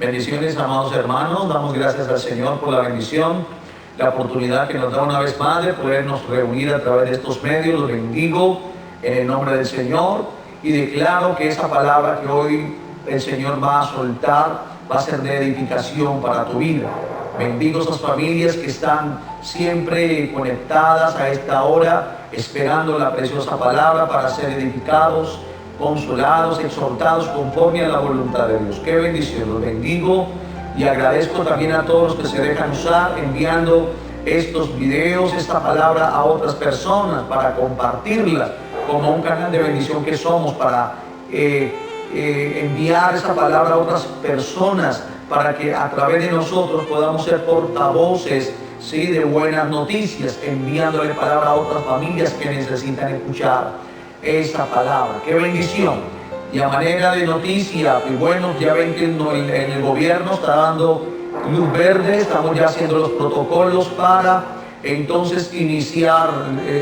Bendiciones, amados hermanos. Damos gracias al Señor por la bendición, la oportunidad que nos da una vez más de podernos reunir a través de estos medios. Los bendigo en el nombre del Señor y declaro que esa palabra que hoy el Señor va a soltar va a ser de edificación para tu vida. Bendigo esas familias que están siempre conectadas a esta hora, esperando la preciosa palabra para ser edificados, consolados, exhortados conforme a la voluntad de Dios. Qué bendición, los bendigo y agradezco también a todos los que se dejan usar enviando estos videos, esta palabra a otras personas para compartirla como un canal de bendición que somos, para enviar esta palabra a otras personas, para que a través de nosotros podamos ser portavoces, ¿sí?, de buenas noticias, enviándole palabra a otras familias que necesitan escuchar esta palabra. ¡Qué bendición! Y a manera de noticia, y bueno, ya ven que el gobierno está dando luz verde, estamos ya haciendo los protocolos para entonces iniciar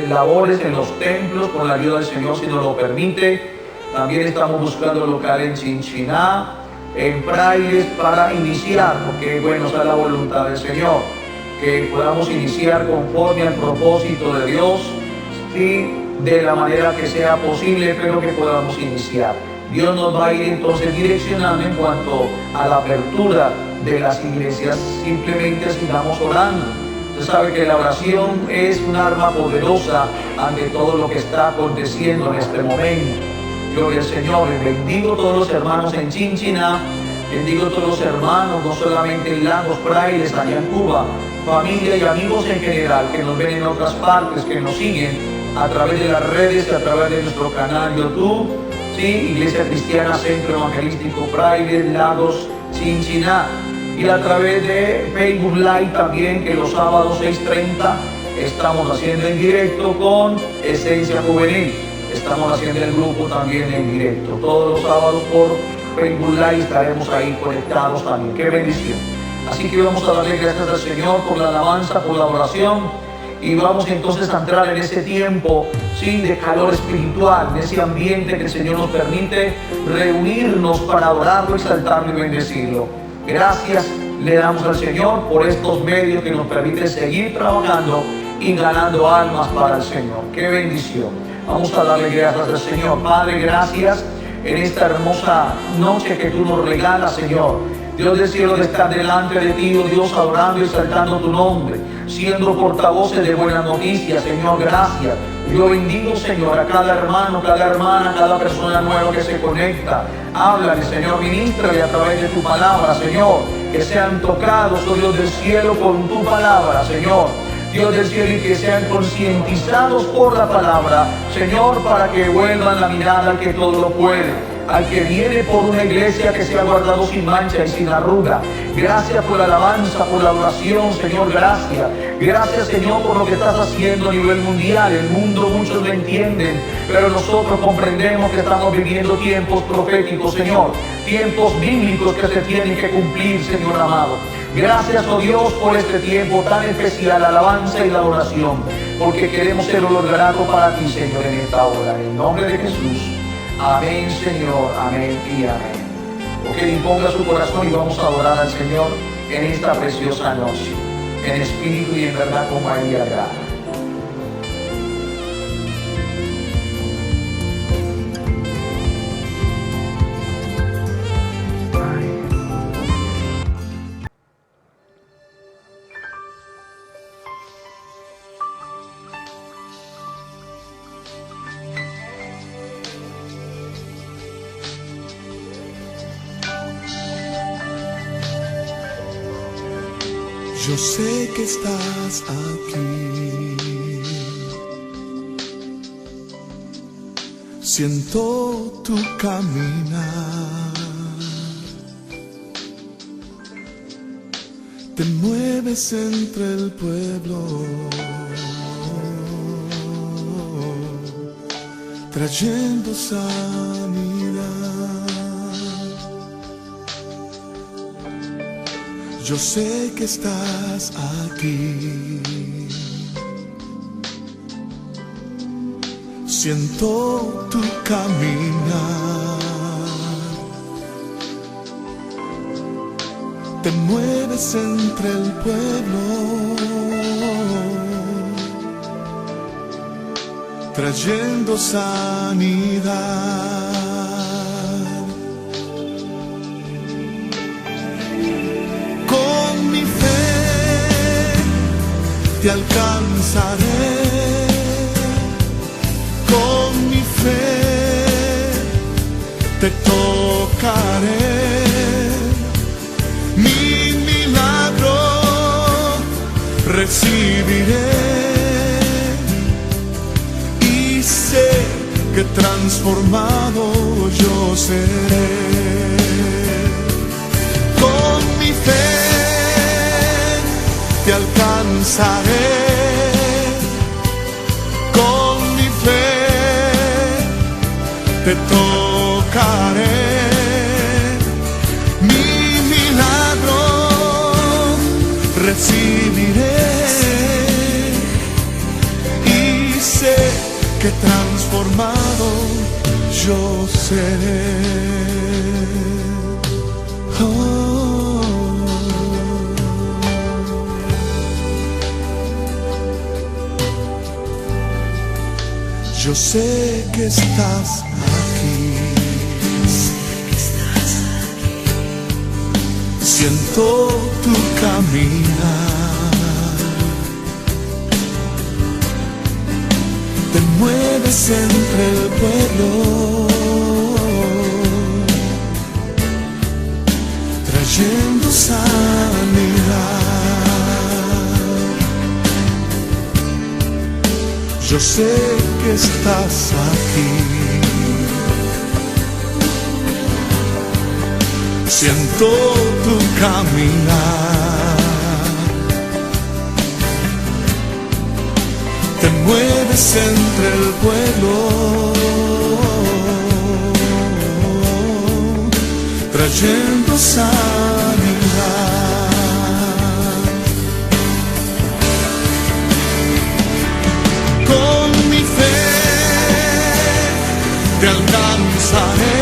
labores en los templos con la ayuda del Señor, si nos lo permite. También estamos buscando local en Chinchiná, en Frailes, para iniciar, porque bueno, está la voluntad del Señor, que podamos iniciar conforme al propósito de Dios, y de la manera que sea posible, pero que podamos iniciar. Dios nos va a ir entonces direccionando en cuanto a la apertura de las iglesias. Simplemente sigamos orando. Usted sabe que la oración es un arma poderosa ante todo lo que está aconteciendo en este momento. Gloria al Señor. Bendigo a todos los hermanos en Chinchiná, bendigo a todos los hermanos, no solamente en Lagos, Frailes, allá en Cuba, familia y amigos en general que nos ven en otras partes, que nos siguen a través de las redes, a través de nuestro canal YouTube, ¿sí? Iglesia Cristiana Centro Evangelístico Frailes, Lagos, Chinchiná, y a través de Facebook Live también, que los sábados 6:30 estamos haciendo en directo con Esencia Juvenil. Estamos haciendo el grupo también en directo. Todos los sábados por Facebook Live estaremos ahí conectados también. ¡Qué bendición! Así que vamos a darle gracias al Señor por la alabanza, por la oración. Y vamos entonces a entrar en ese tiempo, ¿sí?, de calor espiritual, en ese ambiente que el Señor nos permite reunirnos para adorarlo, exaltarlo y bendecirlo. Gracias le damos al Señor por estos medios que nos permiten seguir trabajando y ganando almas para el Señor. ¡Qué bendición! Vamos a darle gracias al Señor. Padre, gracias en esta hermosa noche que tú nos regalas, Señor. Dios del cielo, de estar delante de ti, oh Dios, adorando y exaltando tu nombre, siendo portavoces de buenas noticias, Señor, gracias. Yo bendigo, Señor, a cada hermano, cada hermana, cada persona nueva que se conecta. Háblale, Señor, ministrale a través de tu palabra, Señor, que sean tocados, oh Dios del cielo, con tu palabra, Señor. Dios del cielo, y que sean concientizados por la palabra, Señor, para que vuelvan la mirada al que todo lo puede, al que viene por una iglesia que sea guardado sin mancha y sin arruga. Gracias por la alabanza, por la adoración, Señor, gracias. Gracias, Señor, por lo que estás haciendo a nivel mundial. El mundo muchos lo entienden, pero nosotros comprendemos que estamos viviendo tiempos proféticos, Señor, tiempos bíblicos que se tienen que cumplir, Señor amado. Gracias, oh Dios, por este tiempo tan especial, la alabanza y la adoración, porque queremos ser olor grato para ti, Señor, en esta hora. En el nombre de Jesús. Amén, Señor, amén y amén. Ok, disponga su corazón y vamos a adorar al Señor en esta preciosa noche, en espíritu y en verdad, como a Él le agrada. Yo sé que estás aquí, siento tu caminar, te mueves entre el pueblo, trayendo sanidad. Yo sé que estás aquí, siento tu caminar, te mueves entre el pueblo, trayendo sanidad. Con mi fe te alcanzaré, con mi fe te tocaré, mi milagro recibiré y sé que transformado yo seré. Con mi fe te alcanzaré, con mi fe te tocaré, mi milagro recibiré y sé que transformado yo seré. Yo sé que estás aquí, siento tu caminar, te mueves entre el pueblo, trayendo sanidad. Yo sé que estás aquí, siento tu caminar, te mueves entre el pueblo, trayendo sanidad. Con mi fe te alcanzaré,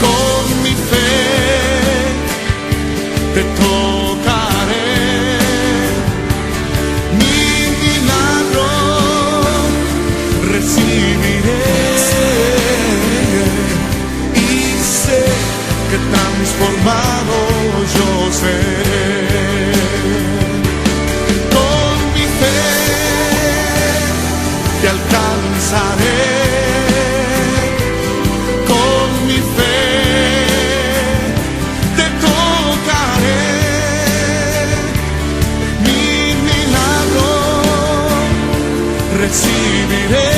con mi fe te tocaré, mi milagro recibiré y sé que transformado yo seré. Te alcanzaré, con mi fe te tocaré, mi milagro recibiré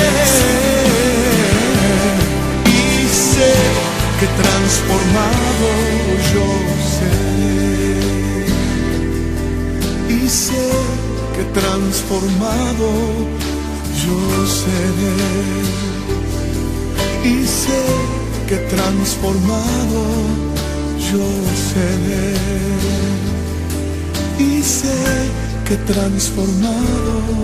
y sé que transformado yo seré, y sé que transformado yo seré, y sé que transformado yo seré, y sé que transformado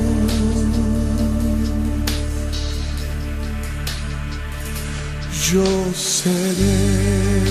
yo seré.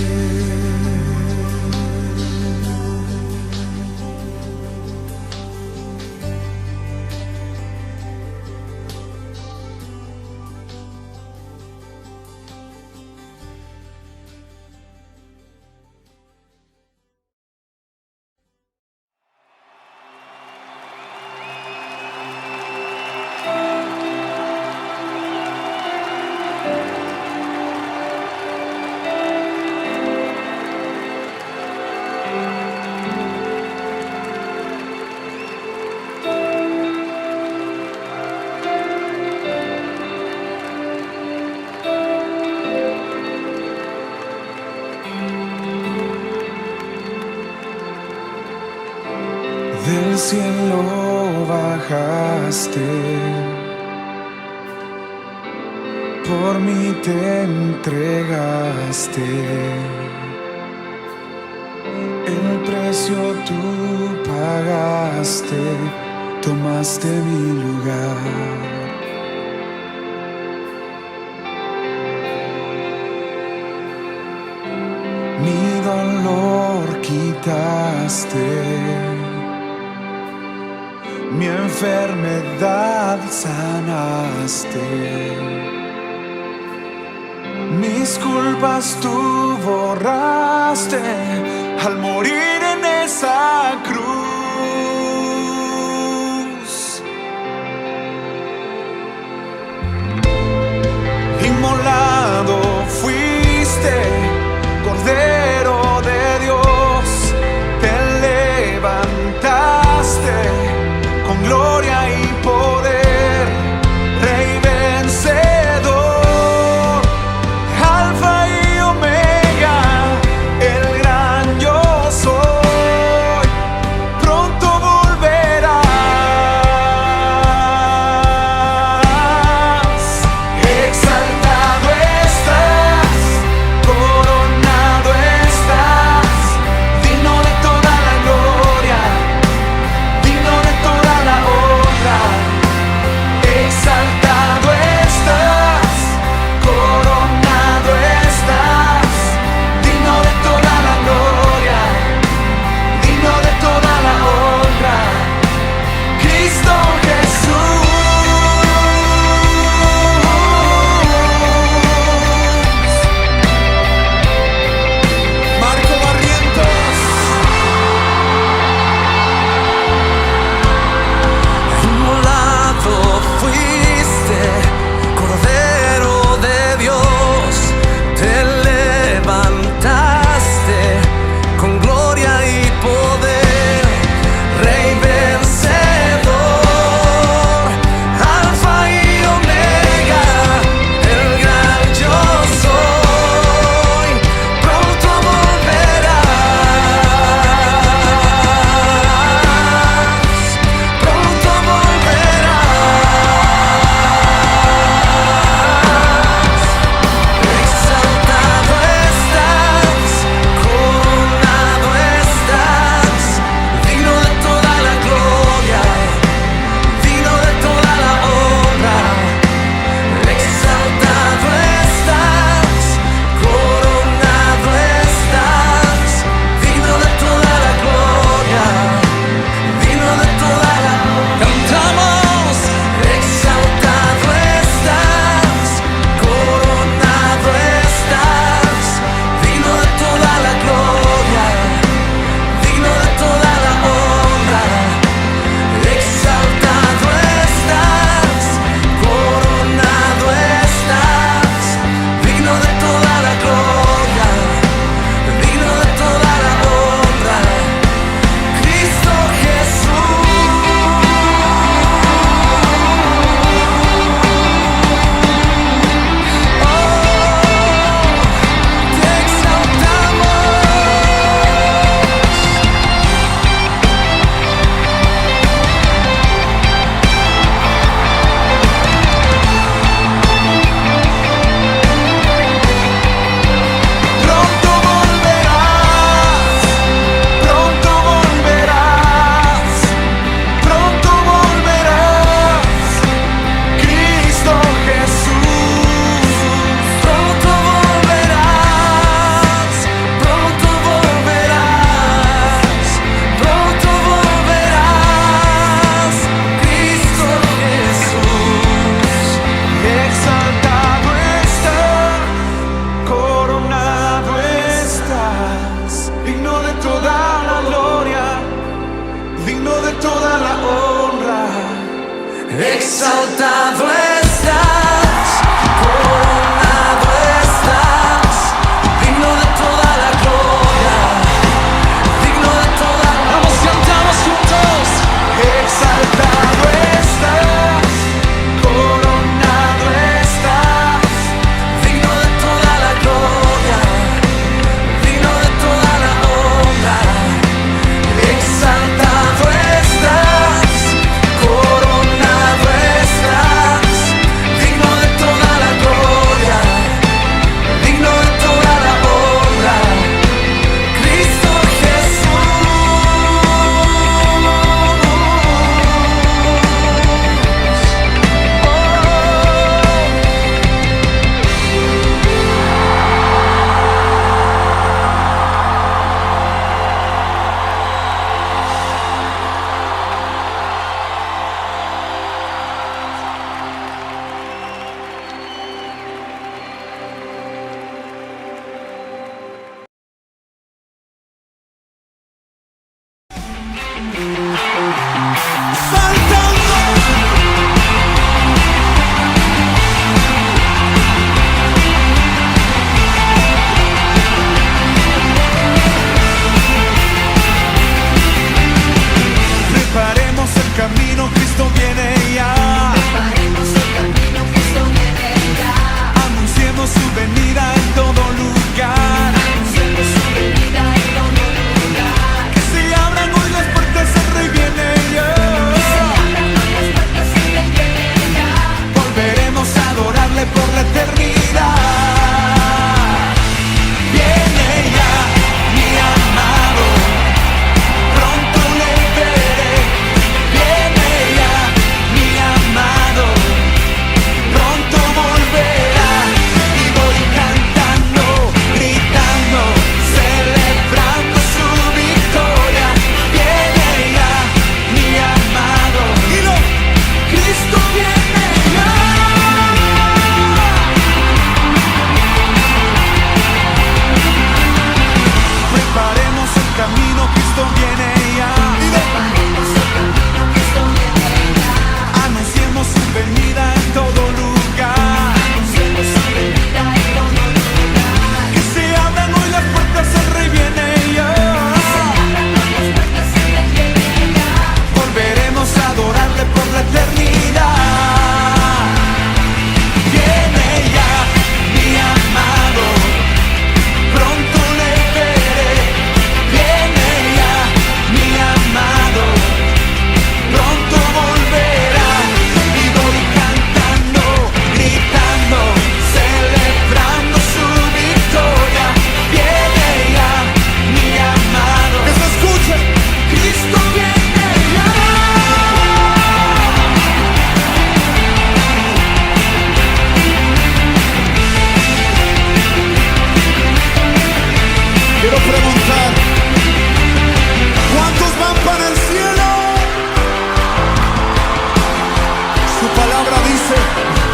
Del cielo bajaste, por mí te entregaste, el precio tú pagaste, tomaste mi lugar. Mi dolor levantaste mi enfermedad sanaste, mis culpas tú borraste al morir en esa cruz. Inmolado fuiste, Cordero de Dios, te levantaste con gloria y poder, Rey vencedor, Alfa y Omega, el gran yo soy, pronto volverás. Exaltado estás, coronado estás, digno de toda la gloria, digno de toda la honra. Exaltado estás, coronado estás, digno de toda la gloria, digno de toda la honra. Cristo Jesús. Marco Barrientos. Inmolado fuiste, Cordero de Dios, te levantaste con gloria y poder, Rey vencedor, Alfa y Omega, el gran yo soy, pronto volverás, pronto volverás. Exaltado estás, coronado estás, digno de toda la gloria, digno de toda la honra. Exaltado estás, coronado estás, digno de toda la gloria, digno de toda la honra. Cantamos. Exaltado estás, coronado estás, digno de toda la gloria, digno de toda la honra. Exaltado estás, coronado estás, digno de toda la gloria, digno de toda la honra. Cristo Jesús. Te exaltamos. Pronto volverás, pronto volverás, pronto volverás, Cristo Jesús. Pronto volverás, pronto volverás, pronto volverás, Cristo Jesús. Exaltado estás, coronado estás, digno de toda la gloria, digno de toda la honra. Exaltado estás, coronado estás, digno de toda la gloria, digno de toda la honra. Vamos, cantamos juntos. Exaltado estás, coronado estás, digno de toda la gloria, digno de toda la honra. Exaltado estás, coronado estás,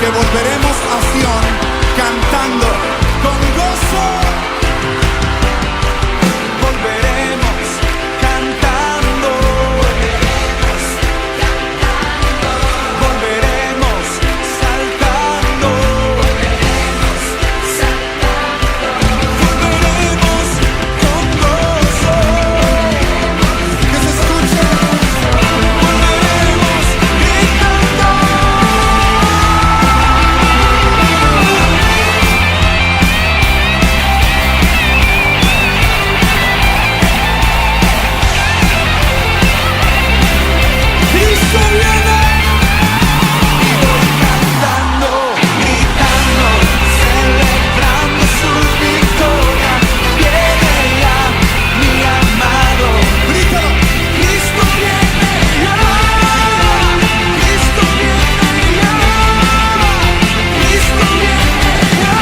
que volveremos a Sion cantando con gozo. Volveremos cantando. Volveremos saltando. Volveremos con gozo. Que se escuche. Volveremos gritando. Cristo viene. Y voy cantando, gritando, celebrando su victoria. Viene ya mi amado. Grítalo. Cristo viene ya. Cristo viene ya. Cristo viene ya.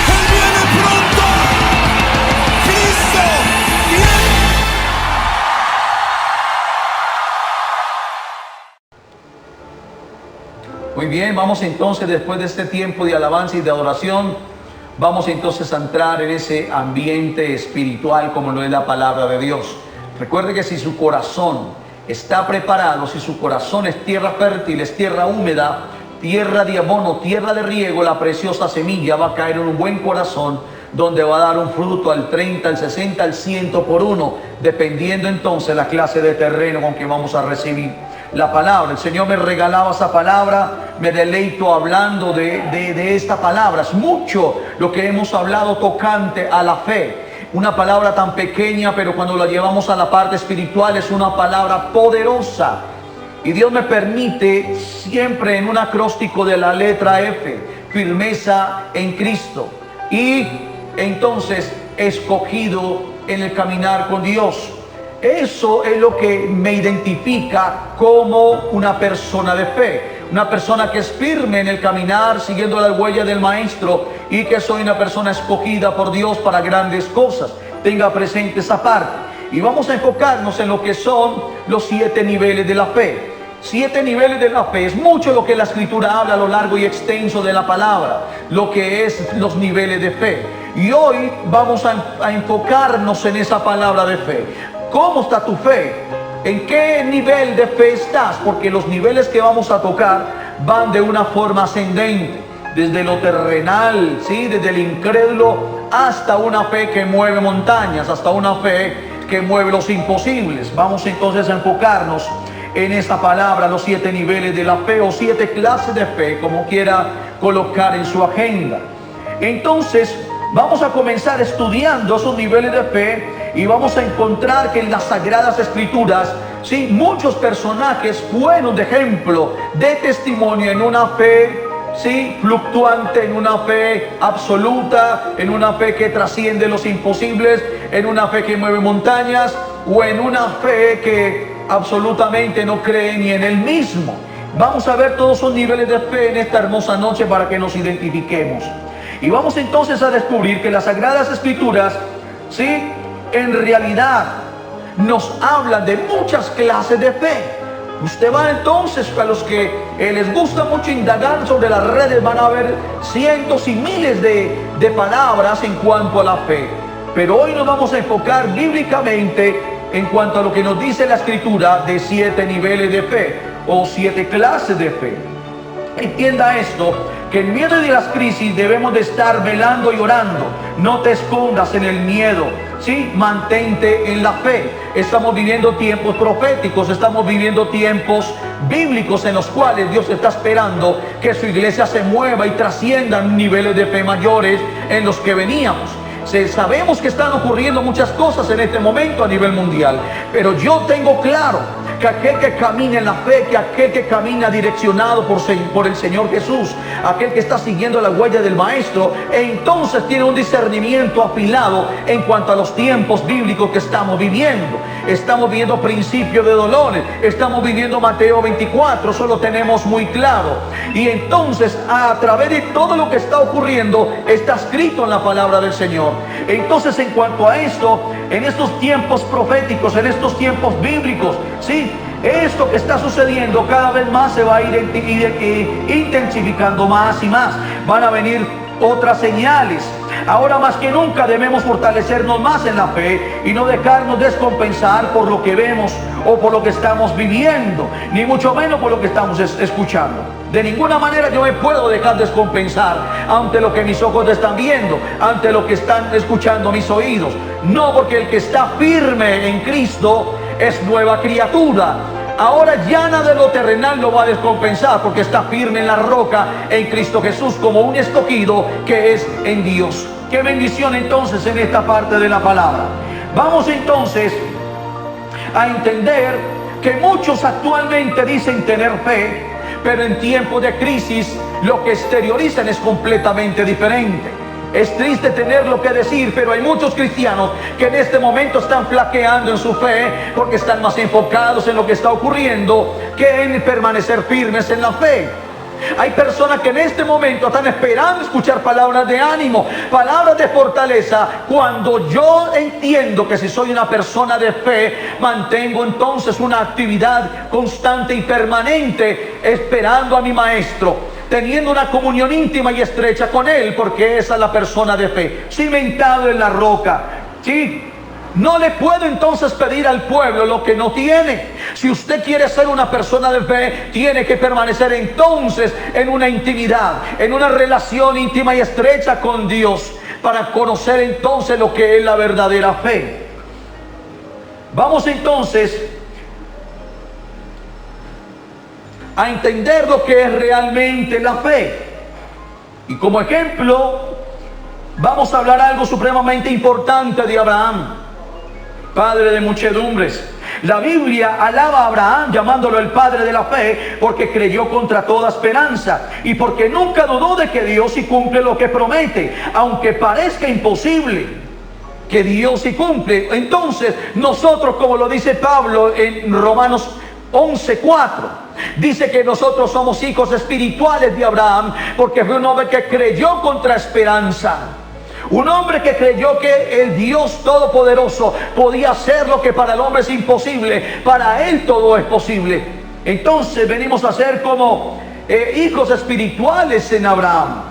Él viene pronto. Cristo viene. Muy bien, vamos entonces, después de este tiempo de alabanza y de adoración, vamos entonces a entrar en ese ambiente espiritual como lo es la palabra de Dios. Recuerde que si su corazón está preparado, si su corazón es tierra fértil, es tierra húmeda, tierra de abono, tierra de riego, la preciosa semilla va a caer en un buen corazón, donde va a dar un fruto al 30, al 60, al 100 por uno, dependiendo entonces la clase de terreno con que vamos a recibir la palabra. El Señor me regalaba esa palabra, me deleito hablando de esta palabra. Es mucho lo que hemos hablado tocante a la fe. Una palabra tan pequeña, pero cuando la llevamos a la parte espiritual es una palabra poderosa. Y Dios me permite siempre en un acróstico de la letra F, firmeza en Cristo. Y entonces escogido en el caminar con Dios. Eso es lo que me identifica como una persona de fe. Una persona que es firme en el caminar, siguiendo la huella del Maestro, y que soy una persona escogida por Dios para grandes cosas. Tenga presente esa parte. Y vamos a enfocarnos en lo que son los 7 niveles de la fe. 7 niveles de la fe. Es mucho lo que la Escritura habla a lo largo y extenso de la palabra, lo que es los niveles de fe. Y hoy vamos a enfocarnos en esa palabra de fe. ¿Cómo está tu fe? ¿En qué nivel de fe estás? Porque los niveles que vamos a tocar van de una forma ascendente, desde lo terrenal, ¿sí? Desde el incrédulo hasta una fe que mueve montañas, hasta una fe que mueve los imposibles. Vamos entonces a enfocarnos en esta palabra, los 7 niveles de la fe, o 7 clases de fe, como quiera colocar en su agenda. Entonces vamos a comenzar estudiando esos niveles de fe, y vamos a encontrar que en las Sagradas Escrituras, sí, muchos personajes fueron de ejemplo, de testimonio en una fe, sí, fluctuante, en una fe absoluta, en una fe que trasciende los imposibles, en una fe que mueve montañas, o en una fe que absolutamente no cree ni en él mismo. Vamos a ver todos esos niveles de fe en esta hermosa noche para que nos identifiquemos. Y vamos entonces a descubrir que las Sagradas Escrituras, sí, en realidad nos hablan de muchas clases de fe. Usted va entonces, a los que les gusta mucho indagar sobre las redes, van a ver cientos y miles de palabras en cuanto a la fe. Pero hoy nos vamos a enfocar bíblicamente en cuanto a lo que nos dice la Escritura de 7 niveles de fe, o 7 clases de fe. Entienda esto, que en medio de las crisis debemos de estar velando y orando. No te escondas en el miedo, ¿sí? Mantente en la fe. Estamos viviendo tiempos proféticos, estamos viviendo tiempos bíblicos en los cuales Dios está esperando que su iglesia se mueva y trascienda niveles de fe mayores en los que veníamos. Sabemos que están ocurriendo muchas cosas en este momento a nivel mundial, pero yo tengo claro que aquel que camina en la fe, que aquel que camina direccionado por el Señor Jesús, aquel que está siguiendo la huella del Maestro, entonces tiene un discernimiento afilado en cuanto a los tiempos bíblicos que estamos viviendo. Estamos viviendo principio de dolores, estamos viviendo Mateo 24, eso lo tenemos muy claro. Y entonces a través de todo lo que está ocurriendo está escrito en la palabra del Señor. Entonces, en cuanto a esto, en estos tiempos proféticos, en estos tiempos bíblicos, ¿sí?, esto que está sucediendo cada vez más se va a ir intensificando más y más. Van a venir otras señales. Ahora más que nunca debemos fortalecernos más en la fe y no dejarnos descompensar por lo que vemos o por lo que estamos viviendo, ni mucho menos por lo que estamos escuchando. De ninguna manera yo me puedo dejar descompensar ante lo que mis ojos están viendo, ante lo que están escuchando mis oídos. No, porque el que está firme en Cristo es nueva criatura. Ahora ya nada de lo terrenal lo va a descompensar, porque está firme en la roca, en Cristo Jesús, como un escogido que es en Dios. Qué bendición entonces en esta parte de la palabra. Vamos entonces a entender que muchos actualmente dicen tener fe, pero en tiempos de crisis lo que exteriorizan es completamente diferente. Es triste tenerlo que decir, pero hay muchos cristianos que en este momento están flaqueando en su fe porque están más enfocados en lo que está ocurriendo que en permanecer firmes en la fe. Hay personas que en este momento están esperando escuchar palabras de ánimo, palabras de fortaleza, cuando yo entiendo que si soy una persona de fe, mantengo entonces una actividad constante y permanente esperando a mi Maestro, teniendo una comunión íntima y estrecha con Él, porque esa es la persona de fe, cimentado en la roca. ¿Sí? No le puedo entonces pedir al pueblo lo que no tiene. Si usted quiere ser una persona de fe, tiene que permanecer entonces en una intimidad, en una relación íntima y estrecha con Dios, para conocer entonces lo que es la verdadera fe. Vamos entonces a entender lo que es realmente la fe. Y como ejemplo, vamos a hablar algo supremamente importante de Abraham, padre de muchedumbres. La Biblia alaba a Abraham llamándolo el padre de la fe, porque creyó contra toda esperanza y porque nunca dudó de que Dios sí cumple lo que promete, aunque parezca imposible que Dios sí cumple. Entonces nosotros, como lo dice Pablo en Romanos 11:4, dice que nosotros somos hijos espirituales de Abraham, porque fue un hombre que creyó contra esperanza. Un hombre que creyó que el Dios Todopoderoso podía hacer lo que para el hombre es imposible, para Él todo es posible. Entonces venimos a ser como hijos espirituales en Abraham.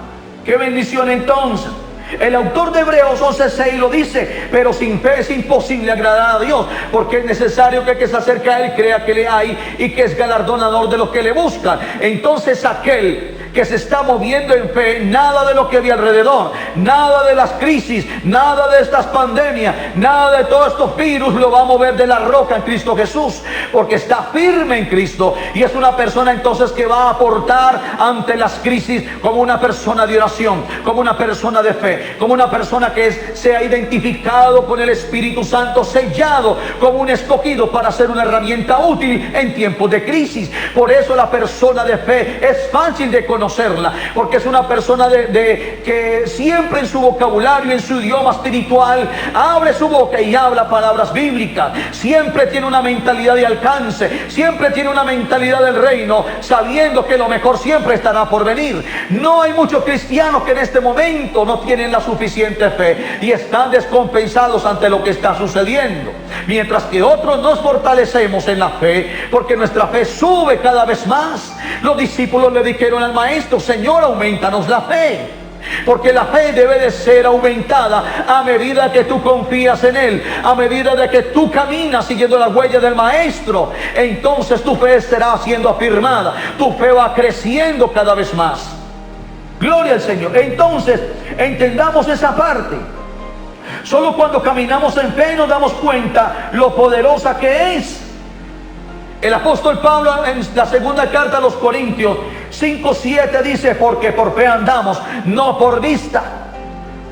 ¡Qué bendición entonces! El autor de Hebreos 11:6 lo dice: pero sin fe es imposible agradar a Dios, porque es necesario que el que se acerca a Él crea que le hay y que es galardonador de los que le buscan. Entonces aquel que se está moviendo en fe, nada de lo que ve alrededor, nada de las crisis, nada de estas pandemias, nada de todos estos virus lo va a mover de la roca en Cristo Jesús, porque está firme en Cristo, y es una persona entonces que va a aportar ante las crisis como una persona de oración, como una persona de fe, como una persona que se ha identificado con el Espíritu Santo, sellado como un escogido para ser una herramienta útil en tiempos de crisis. Por eso la persona de fe es fácil de conocerla, porque es una persona que siempre en su vocabulario, en su idioma espiritual, abre su boca y habla palabras bíblicas. Siempre tiene una mentalidad de alcance, siempre tiene una mentalidad del reino, sabiendo que lo mejor siempre estará por venir. No hay muchos cristianos que en este momento no tienen la suficiente fe y están descompensados ante lo que está sucediendo, mientras que otros nos fortalecemos en la fe, porque nuestra fe sube cada vez más. Los discípulos le dijeron al Maestro: Señor, aumentanos la fe, porque la fe debe de ser aumentada a medida que tú confías en Él, a medida de que tú caminas siguiendo las huellas del Maestro. Entonces tu fe será siendo afirmada, tu fe va creciendo cada vez más. Gloria al Señor. Entonces entendamos esa parte. Solo cuando caminamos en fe nos damos cuenta lo poderosa que es. El apóstol Pablo en la segunda carta a los Corintios 5:7 dice: porque por fe andamos, no por vista.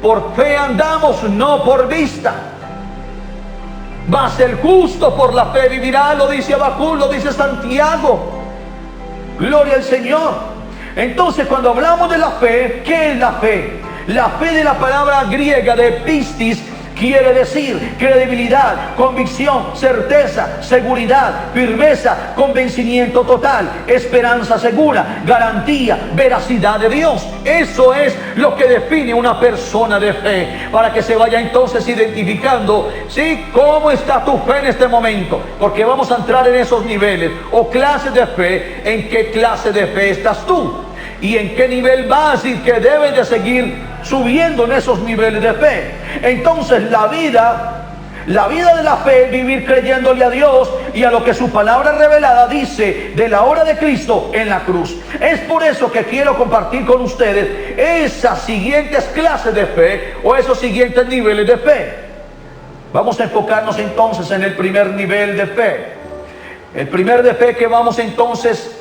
Por fe andamos, no por vista. Mas el justo por la fe vivirá, lo dice Habacuc, lo dice Santiago. Gloria al Señor. Entonces, cuando hablamos de la fe, ¿qué es la fe? La fe de la palabra griega de pistis quiere decir credibilidad, convicción, certeza, seguridad, firmeza, convencimiento total, esperanza segura, garantía, veracidad de Dios. Eso es lo que define una persona de fe, para que se vaya entonces identificando, ¿sí?, cómo está tu fe en este momento, porque vamos a entrar en esos niveles o clases de fe. ¿En qué clase de fe estás tú? ¿Y en qué nivel vas y que debes de seguir subiendo en esos niveles de fe? Entonces la vida de la fe es vivir creyéndole a Dios y a lo que su palabra revelada dice de la obra de Cristo en la cruz. Es por eso que quiero compartir con ustedes esas siguientes clases de fe o esos siguientes niveles de fe. Vamos a enfocarnos entonces en el primer nivel de fe. El primer de fe que vamos entonces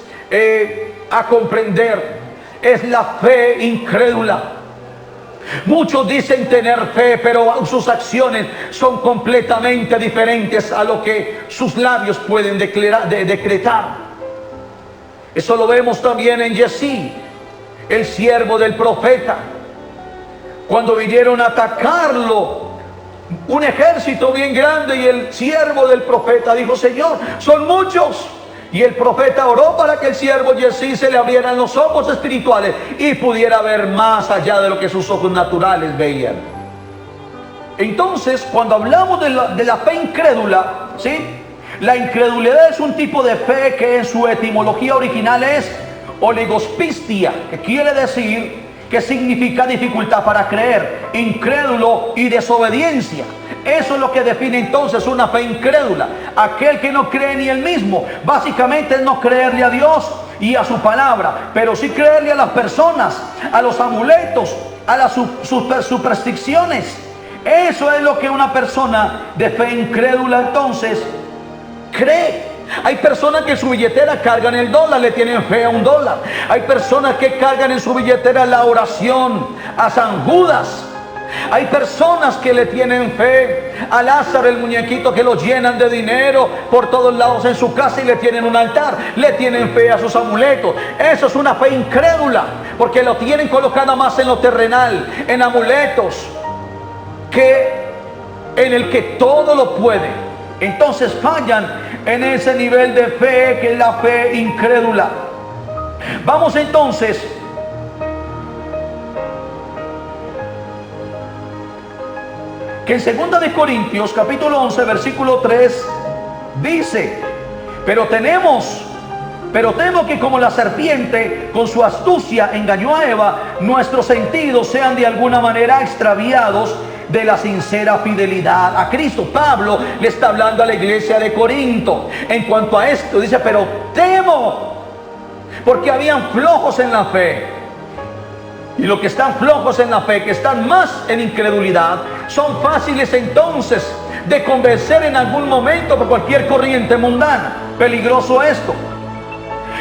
a comprender es la fe incrédula. Muchos dicen tener fe, pero sus acciones son completamente diferentes a lo que sus labios pueden decretar. Eso lo vemos también en Jesí, el siervo del profeta. Cuando vinieron a atacarlo, un ejército bien grande, y el siervo del profeta dijo: Señor, son muchos. Y el profeta oró para que el siervo Jesí se le abrieran los ojos espirituales y pudiera ver más allá de lo que sus ojos naturales veían. Entonces, cuando hablamos de la fe incrédula, ¿sí?, la incredulidad es un tipo de fe que en su etimología original es oligospistia, que quiere decir, que significa dificultad para creer, incrédulo y desobediencia. Eso es lo que define entonces una fe incrédula. Aquel que no cree ni él mismo. Básicamente es no creerle a Dios y a su palabra, pero sí creerle a las personas, a los amuletos, a las supersticiones. Eso es lo que una persona de fe incrédula entonces cree. Hay personas que en su billetera cargan el dólar, le tienen fe a un dólar. Hay personas que cargan en su billetera la oración a San Judas. Hay personas que le tienen fe a Lázaro, el muñequito, que lo llenan de dinero por todos lados en su casa y le tienen un altar. Le tienen fe a sus amuletos. Eso es una fe incrédula, porque lo tienen colocada más en lo terrenal, en amuletos, que en el que todo lo puede. Entonces fallan en ese nivel de fe que es la fe incrédula. Vamos entonces que en 2 de Corintios capítulo 11 versículo 3 dice: pero temo que como la serpiente con su astucia engañó a Eva, nuestros sentidos sean de alguna manera extraviados de la sincera fidelidad a Cristo. Pablo le está hablando a la iglesia de Corinto en cuanto a esto. Dice: pero temo, porque habían flojos en la fe. Y los que están flojos en la fe, que están más en incredulidad, son fáciles entonces de convencer en algún momento por cualquier corriente mundana. Peligroso esto.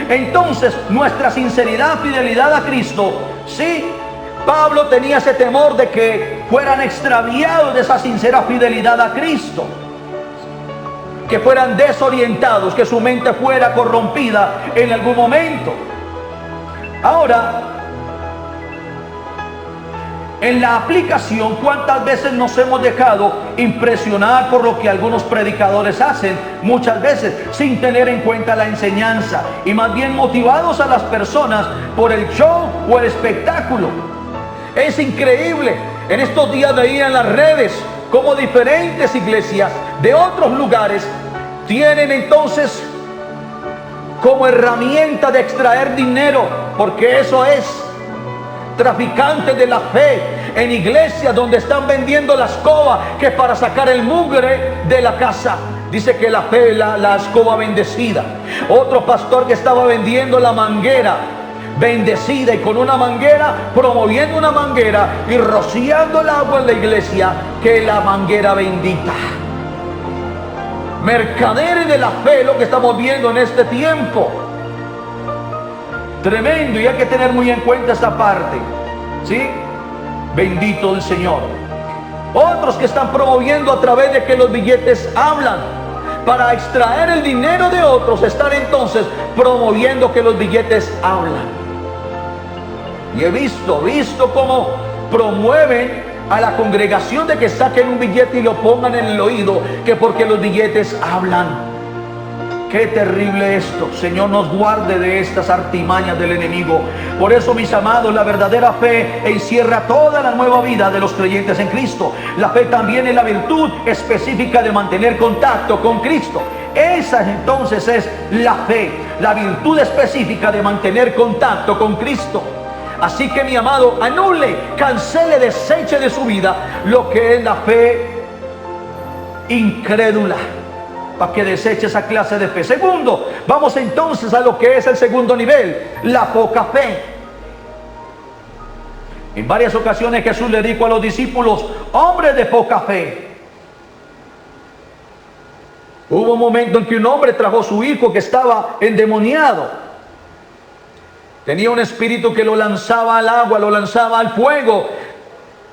Entonces, nuestra sinceridad, fidelidad a Cristo, sí, Pablo tenía ese temor de que fueran extraviados de esa sincera fidelidad a Cristo, que fueran desorientados, que su mente fuera corrompida en algún momento. Ahora, en la aplicación, ¿cuántas veces nos hemos dejado impresionar por lo que algunos predicadores hacen? Muchas veces sin tener en cuenta la enseñanza, y más bien motivados a las personas por el show o el espectáculo. Es increíble, en estos días veía en las redes como diferentes iglesias de otros lugares tienen entonces como herramienta de extraer dinero, porque eso es traficantes de la fe, en iglesias donde están vendiendo la escoba, que es para sacar el mugre de la casa. Dice que la fe, la escoba bendecida. Otro pastor que estaba vendiendo la manguera bendecida, y con una manguera, promoviendo una manguera y rociando el agua en la iglesia, que la manguera bendita. Mercaderes de la fe, lo que estamos viendo en este tiempo. Tremendo, y hay que tener muy en cuenta esta parte, ¿sí? Bendito el Señor. Otros que están promoviendo a través de que los billetes hablan. Para extraer el dinero de otros, están entonces promoviendo que los billetes hablan. Y he visto cómo promueven a la congregación de que saquen un billete y lo pongan en el oído, que porque los billetes hablan. Qué terrible esto. Señor, nos guarde de estas artimañas del enemigo. Por eso, mis amados, la verdadera fe encierra toda la nueva vida de los creyentes en Cristo. La fe también es la virtud específica de mantener contacto con Cristo. Esa entonces es la fe, la virtud específica de mantener contacto con Cristo. Así que, mi amado, anule, cancele, deseche de su vida lo que es la fe incrédula, para que deseche esa clase de fe. Segundo, vamos entonces a lo que es el segundo nivel, la poca fe. En varias ocasiones Jesús le dijo a los discípulos, hombres de poca fe. Hubo un momento en que un hombre trajo a su hijo que estaba endemoniado. Tenía un espíritu que lo lanzaba al agua, lo lanzaba al fuego.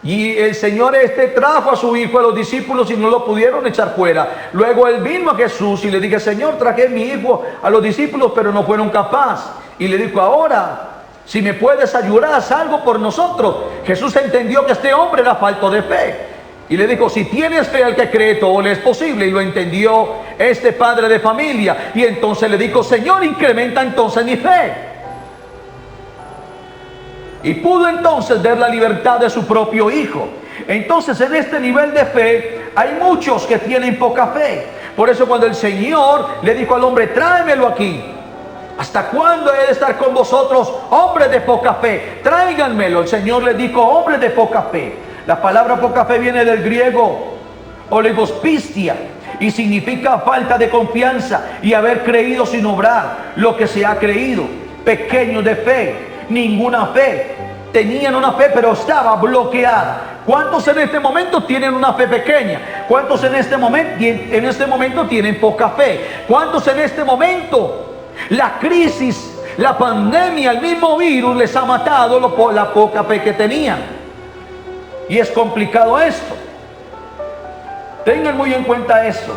Y el Señor trajo a su hijo a los discípulos y no lo pudieron echar fuera. Luego él vino a Jesús y le dije, Señor, traje a mi hijo a los discípulos, pero no fueron capaces. Y le dijo, ahora, si me puedes ayudar, haz algo por nosotros. Jesús entendió que este hombre era falto de fe. Y le dijo, si tienes fe al que cree, todo le es posible. Y lo entendió este padre de familia. Y entonces le dijo, Señor, incrementa entonces mi fe. Y pudo entonces ver la libertad de su propio hijo. Entonces, en este nivel de fe hay muchos que tienen poca fe. Por eso cuando el Señor le dijo al hombre, tráemelo aquí. ¿Hasta cuándo he de estar con vosotros, hombres de poca fe? Tráiganmelo. El Señor le dijo, hombres de poca fe. La palabra poca fe viene del griego oligospistia y significa falta de confianza y haber creído sin obrar lo que se ha creído. Pequeños de fe, ninguna fe. Tenían una fe, pero estaba bloqueada. ¿Cuántos en este momento tienen una fe pequeña? ¿Cuántos en este momento tienen poca fe? ¿Cuántos en este momento la crisis, la pandemia, el mismo virus les ha matado por la poca fe que tenían? Y es complicado esto. Tengan muy en cuenta esto.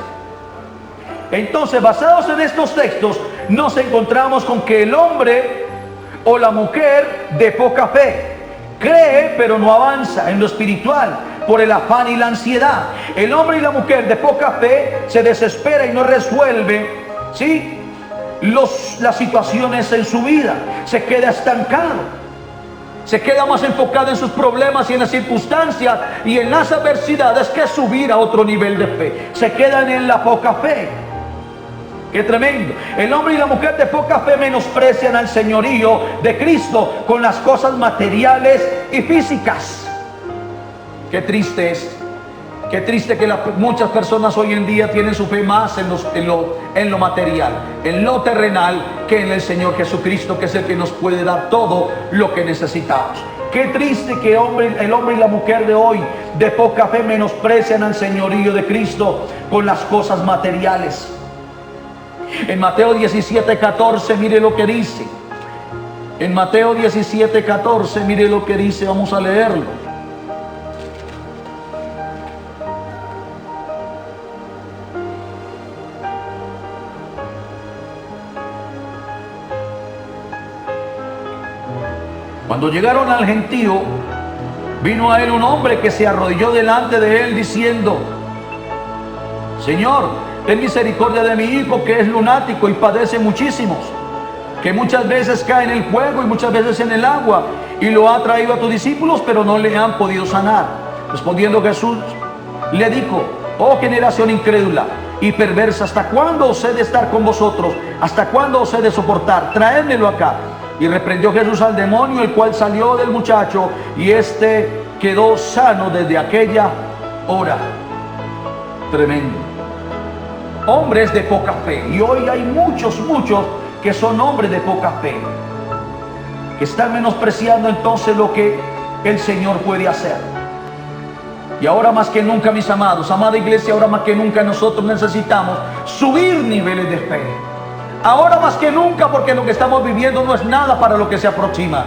Entonces, basados en estos textos, nos encontramos con que el hombre o la mujer de poca fe cree pero no avanza en lo espiritual por el afán y la ansiedad. El hombre y la mujer de poca fe se desespera y no resuelve, ¿sí?, las situaciones en su vida. Se queda estancado, se queda más enfocado en sus problemas y en las circunstancias y en las adversidades que subir a otro nivel de fe. Se quedan en la poca fe. ¡Qué tremendo! El hombre y la mujer de poca fe menosprecian al señorío de Cristo con las cosas materiales y físicas. ¡Qué triste es! ¡Qué triste que muchas personas hoy en día tienen su fe más en lo material, en lo terrenal, que en el Señor Jesucristo, que es el que nos puede dar todo lo que necesitamos! ¡Qué triste que el hombre y la mujer de hoy de poca fe menosprecian al señorío de Cristo con las cosas materiales! En Mateo 17:14, mire lo que dice. En Mateo 17:14, mire lo que dice. Vamos a leerlo. Cuando llegaron al gentío, vino a él un hombre que se arrodilló delante de él diciendo, Señor, ten misericordia de mi hijo, que es lunático y padece muchísimos, que muchas veces cae en el fuego y muchas veces en el agua, y lo ha traído a tus discípulos, pero no le han podido sanar. Respondiendo Jesús, le dijo, oh generación incrédula y perversa, ¿hasta cuándo os he de estar con vosotros? ¿Hasta cuándo os he de soportar? Traédmelo acá. Y reprendió Jesús al demonio, el cual salió del muchacho, y éste quedó sano desde aquella hora. Tremendo. Hombres de poca fe. Y hoy hay muchos que son hombres de poca fe, que están menospreciando entonces lo que el Señor puede hacer. Y ahora más que nunca, mis amados, amada iglesia, ahora más que nunca nosotros necesitamos subir niveles de fe. Ahora más que nunca, porque lo que estamos viviendo no es nada para lo que se aproxima.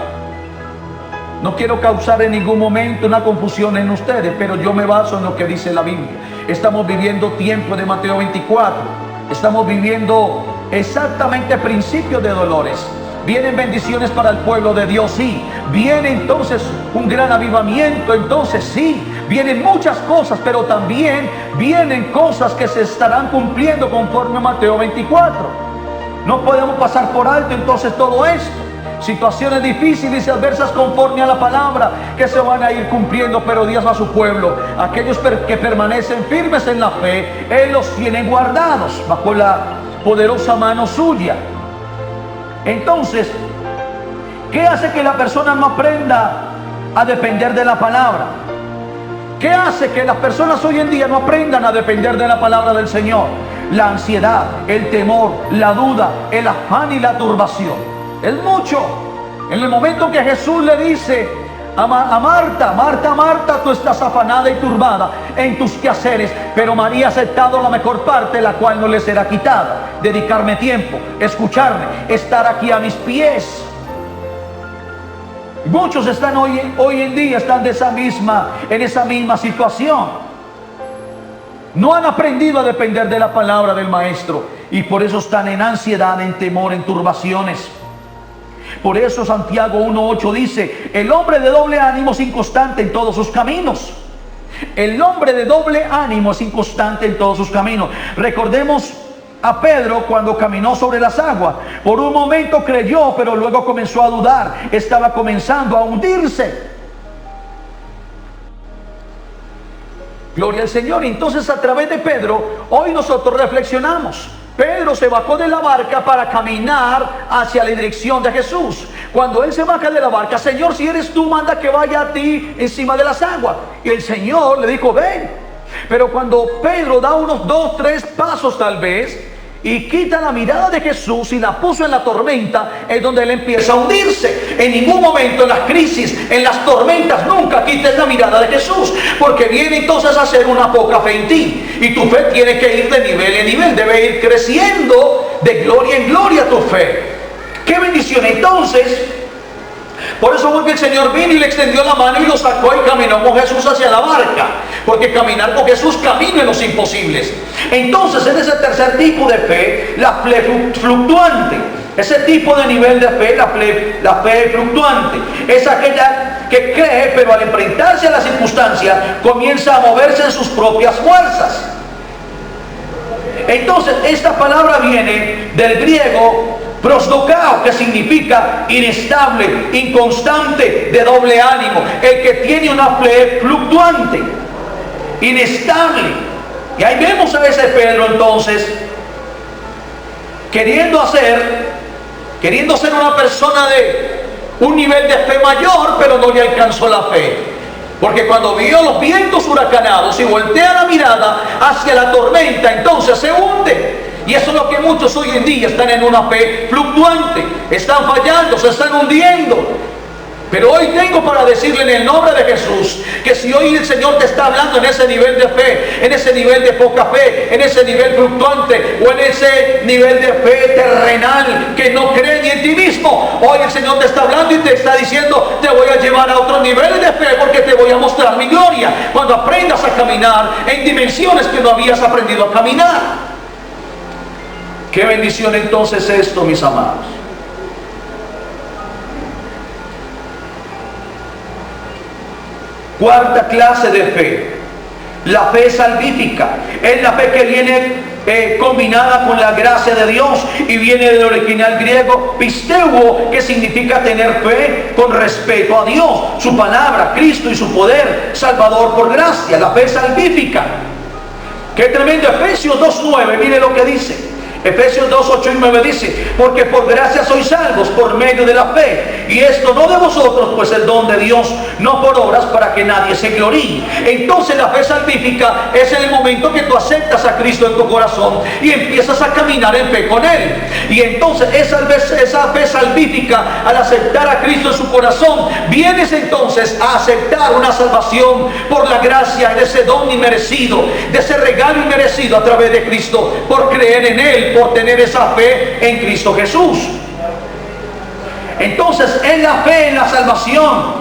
No quiero causar en ningún momento una confusión en ustedes, pero yo me baso en lo que dice la Biblia. Estamos viviendo tiempo de Mateo 24. Estamos viviendo exactamente principios de dolores. Vienen bendiciones para el pueblo de Dios, sí. Viene entonces un gran avivamiento, entonces sí. Vienen muchas cosas, pero también vienen cosas que se estarán cumpliendo conforme a Mateo 24. No podemos pasar por alto entonces todo esto. Situaciones difíciles y adversas conforme a la palabra que se van a ir cumpliendo, pero Dios a su pueblo, aquellos que permanecen firmes en la fe, Él los tiene guardados bajo la poderosa mano suya. Entonces, ¿qué hace que la persona no aprenda a depender de la palabra? ¿Qué hace que las personas hoy en día no aprendan a depender de la palabra del Señor? La ansiedad, el temor, la duda, el afán y la turbación. Es mucho. En el momento que Jesús le dice a Marta, Marta, Marta, tú estás afanada y turbada en tus quehaceres, pero María ha aceptado la mejor parte, la cual no le será quitada. Dedicarme tiempo, escucharme, estar aquí a mis pies. Muchos están hoy en día están en esa misma situación. No han aprendido a depender de la palabra del Maestro y por eso están en ansiedad, en temor, en turbaciones. Por eso Santiago 1:8 dice: el hombre de doble ánimo es inconstante en todos sus caminos. El hombre de doble ánimo es inconstante en todos sus caminos. Recordemos a Pedro cuando caminó sobre las aguas. Por un momento creyó, pero luego comenzó a dudar. Estaba comenzando a hundirse. Gloria al Señor. Entonces, a través de Pedro, hoy nosotros reflexionamos. Pedro se bajó de la barca para caminar hacia la dirección de Jesús. Cuando él se baja de la barca: Señor, si eres tú, manda que vaya a ti encima de las aguas. Y el Señor le dijo: ven. Pero cuando Pedro da unos 2, 3 pasos tal vez, y quita la mirada de Jesús y la puso en la tormenta, es donde él empieza a hundirse. En ningún momento en las crisis, en las tormentas, nunca quites la mirada de Jesús, porque viene entonces a ser una poca fe en ti, y tu fe tiene que ir de nivel en nivel, debe ir creciendo de gloria en gloria tu fe. ¡Qué bendición! Entonces, por eso fue que el Señor vino y le extendió la mano y lo sacó y caminó con Jesús hacia la barca, porque caminar con Jesús camina en los imposibles. Entonces, en ese tercer tipo de fe, la fe fluctuante, ese tipo de nivel de fe, la fe fluctuante, es aquella que cree, pero al enfrentarse a la circunstancia comienza a moverse en sus propias fuerzas. Entonces, esta palabra viene del griego prosdokao, que significa inestable, inconstante, de doble ánimo. El que tiene una fe fluctuante, inestable. Y ahí vemos a ese Pedro entonces queriendo ser una persona de un nivel de fe mayor, pero no le alcanzó la fe. Porque cuando vio los vientos huracanados y voltea la mirada hacia la tormenta, entonces se hunde. Y eso es lo que muchos hoy en día están en una fe fluctuante, están fallando, se están hundiendo. Pero hoy tengo para decirle en el nombre de Jesús que si hoy el Señor te está hablando en ese nivel de fe, en ese nivel de poca fe, en ese nivel fluctuante o en ese nivel de fe terrenal que no cree ni en ti mismo, hoy el Señor te está hablando y te está diciendo: te voy a llevar a otros niveles de fe, porque te voy a mostrar mi gloria cuando aprendas a caminar en dimensiones que no habías aprendido a caminar. Qué bendición entonces esto, mis amados. Cuarta clase de fe, la fe salvífica. Es la fe que viene combinada con la gracia de Dios y viene del original griego pisteuo, que significa tener fe con respeto a Dios, su palabra, Cristo y su poder salvador por gracia. La fe salvífica. Qué tremendo. Efesios 2:9, mire lo que dice. Efesios 2:8 y 9 dice: porque por gracia sois salvos por medio de la fe, y esto no de vosotros, pues el don de Dios, no por obras, para que nadie se gloríe. Entonces la fe salvífica es en el momento que tú aceptas a Cristo en tu corazón y empiezas a caminar en fe con Él. Y entonces esa fe salvífica, al aceptar a Cristo en su corazón, vienes entonces a aceptar una salvación por la gracia de ese don inmerecido, de ese regalo inmerecido a través de Cristo, por creer en Él, por tener esa fe en Cristo Jesús. Entonces es la fe en la salvación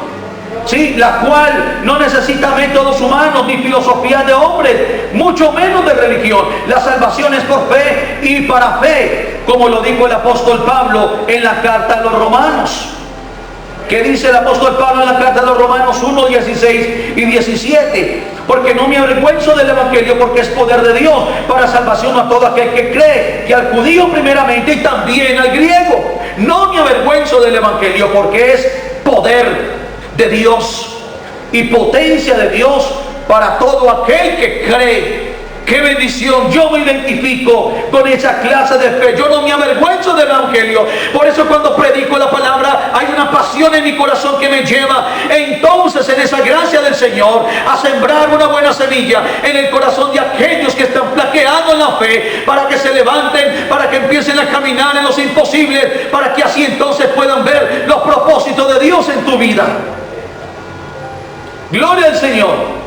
sí, la cual no necesita métodos humanos ni filosofía de hombres, mucho menos de religión. La salvación es por fe y para fe, como lo dijo el apóstol Pablo en la carta a los Romanos. ¿Qué dice el apóstol Pablo en la carta a los Romanos 1, 16 y 17? Porque no me avergüenzo del evangelio, porque es poder de Dios para salvación a todo aquel que cree, que al judío primeramente y también al griego. No me avergüenzo del evangelio, porque es poder de Dios y potencia de Dios para todo aquel que cree. ¡Qué bendición! Yo me identifico con esa clase de fe. Yo no me avergüenzo del evangelio. Por eso cuando predico la palabra hay una pasión en mi corazón que me lleva entonces en esa gracia del Señor a sembrar una buena semilla en el corazón de aquellos que están flaqueando en la fe, para que se levanten, para que empiecen a caminar en los imposibles, para que así entonces puedan ver los propósitos de Dios en tu vida. Gloria al Señor.